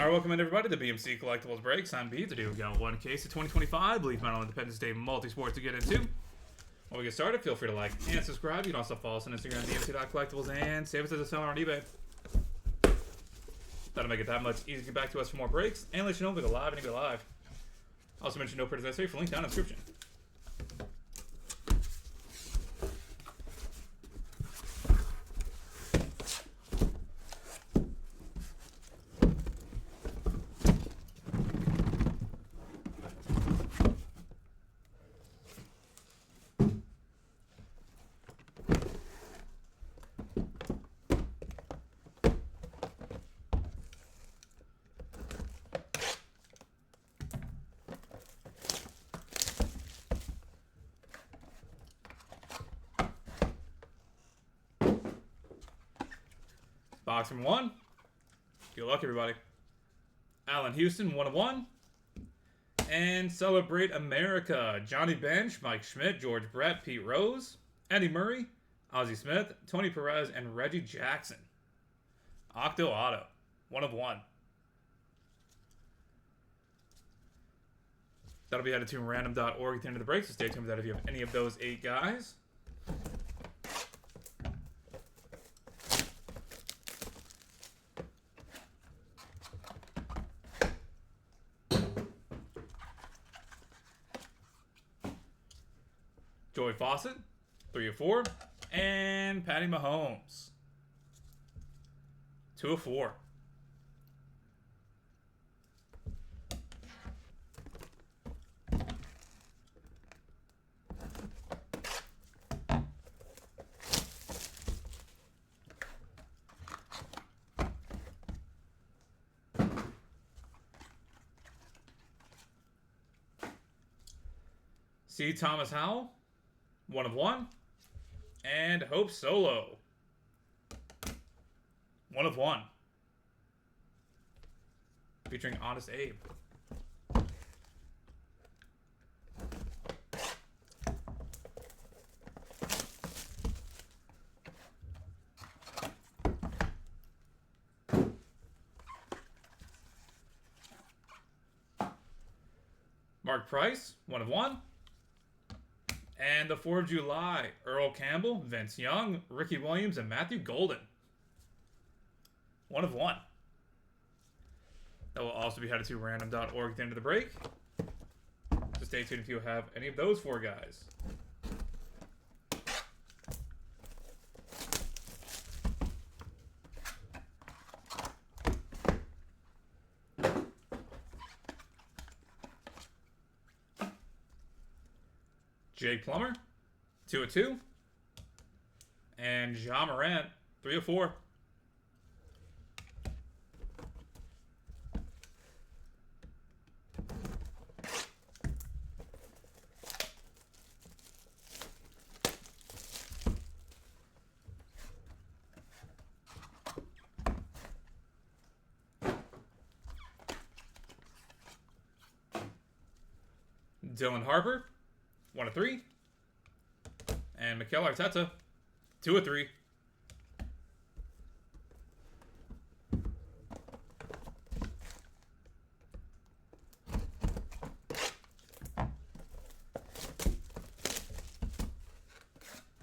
Alright, welcome in everybody to BMC Collectibles Breaks. I'm B. Today we've got one case of 2025 Leaf Metal Independence Day Multisport to get into. When we get started, feel free to like and subscribe. You can also follow us on Instagram, BMC.collectibles, and save us as a seller on eBay. That'll make it that much easier to get back to us for more breaks and let you know if we go live and if we go live. Also mention no purchase necessary for link down in the description. Box from 1. Good luck, everybody. Allen Houston, 1 of 1. And Celebrate America. Johnny Bench, Mike Schmidt, George Brett, Pete Rose, Eddie Murray, Ozzie Smith, Tony Perez, and Reggie Jackson. Octo Auto, 1 of 1. That'll be added to random.org at the end of the break, so stay tuned for that if you have any of those 8 guys. Joey Fawcett, 3 of 4. And Patty Mahomes, 2 of 4. C. Thomas Howell, 1 of 1. And Hope Solo, 1 of 1. Featuring Honest Abe. Mark Price, 1 of 1. And the 4th of July, Earl Campbell, Vince Young, Ricky Williams, and Matthew Golden, 1 of 1. That will also be headed to random.org at the end of the break. So stay tuned if you have any of those 4 guys. Jake Plummer, 2 of 2. And Ja Morant, 3 of 4. Dylan Harper, 1 of 3. And Mikel Arteta, 2 of 3.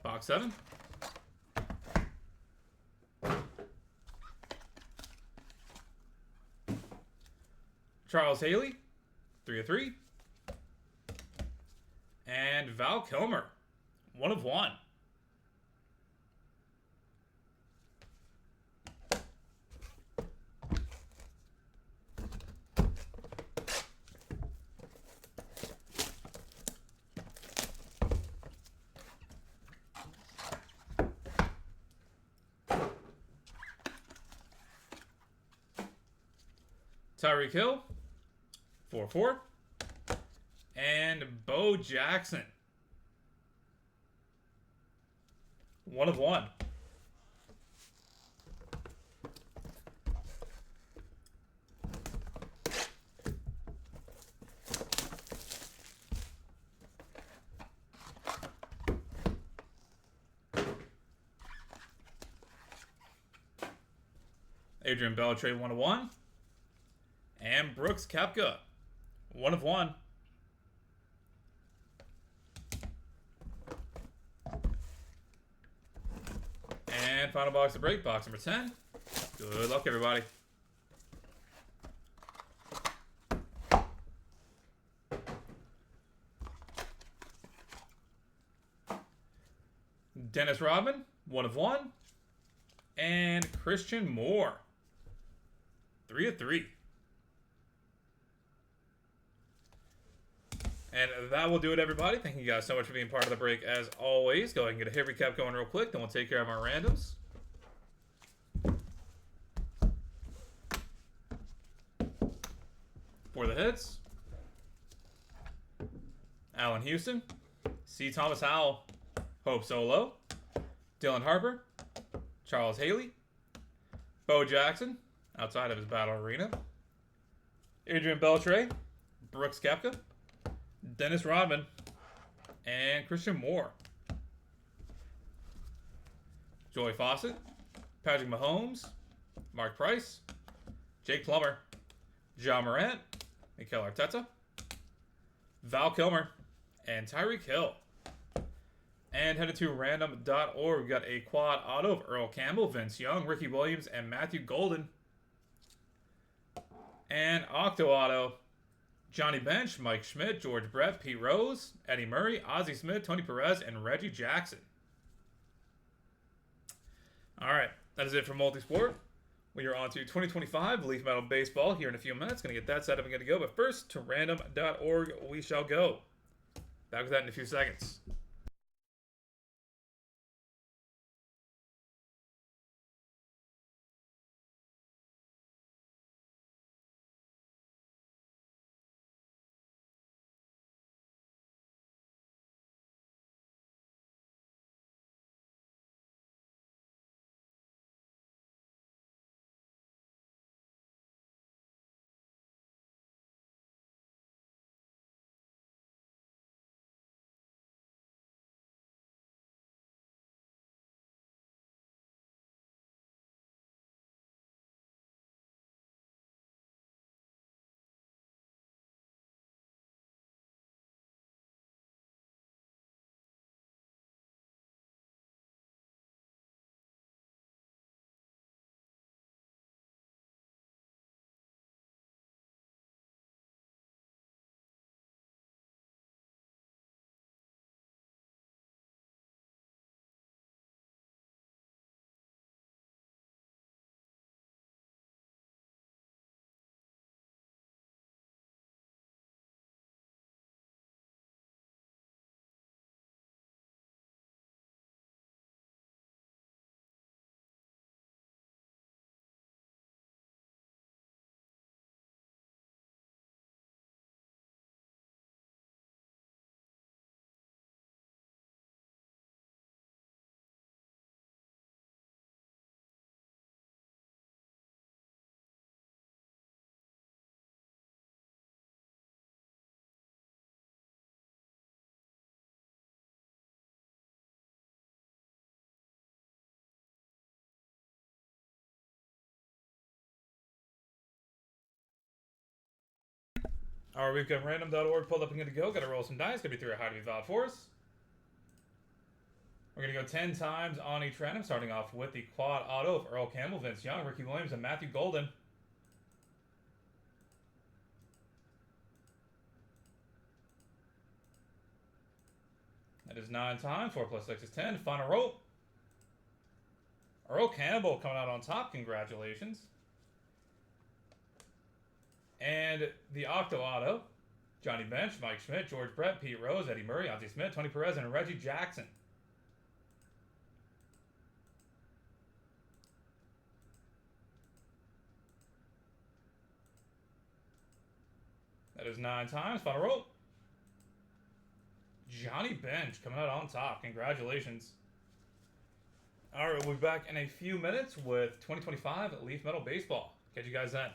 Box 7. Charles Haley, 3 of 3. And Val Kilmer, 1 of 1. Tyreek Hill, 4 of 4. And Bo Jackson, 1 of 1. Adrian Beltre, 1 of 1. And Brooks Koepka. 1 of 1. And final box to break, box number 10. Good luck, everybody. Dennis Rodman, 1 of 1. And Christian Moore, 3 of 3. And that will do it, everybody. Thank you guys so much for being part of the break, as always. Go ahead and get a hit recap going real quick, then we'll take care of our randoms. For the hits, Allen Houston, C. Thomas Howell, Hope Solo, Dylan Harper, Charles Haley, Bo Jackson, outside of his battle arena, Adrian Beltre, Brooks Koepka, Dennis Rodman, and Christian Moore. Joey Fawcett, Patrick Mahomes, Mark Price, Jake Plummer, John Morant, Mikel Arteta, Val Kilmer, and Tyreek Hill. And headed to random.org, we got a quad auto of Earl Campbell, Vince Young, Ricky Williams, and Matthew Golden. And octo auto, Johnny Bench, Mike Schmidt, George Brett, Pete Rose, Eddie Murray, Ozzie Smith, Tony Perez, and Reggie Jackson. Alright, that is it for Multisport. We are on to 2025 Leaf Metal Baseball here in a few minutes. Going to get that set up and good to go. But first, to random.org we shall go. Back with that in a few seconds. Alright, we've got random.org pulled up and good to go. Got to roll some dice. Got to be 3 or higher to be valid for us. We're going to go 10 times on each random, starting off with the quad auto of Earl Campbell, Vince Young, Ricky Williams, and Matthew Golden. That is 9 times. 4 plus 6 is 10. Final roll. Earl Campbell coming out on top. Congratulations. And the octo auto, Johnny Bench, Mike Schmidt, George Brett, Pete Rose, Eddie Murray, Ozzie Smith, Tony Perez, and Reggie Jackson. That is 9 times. Final roll. Johnny Bench coming out on top. Congratulations. All right, we'll be back in a few minutes with 2025 Leaf Metal Baseball. Catch you guys then.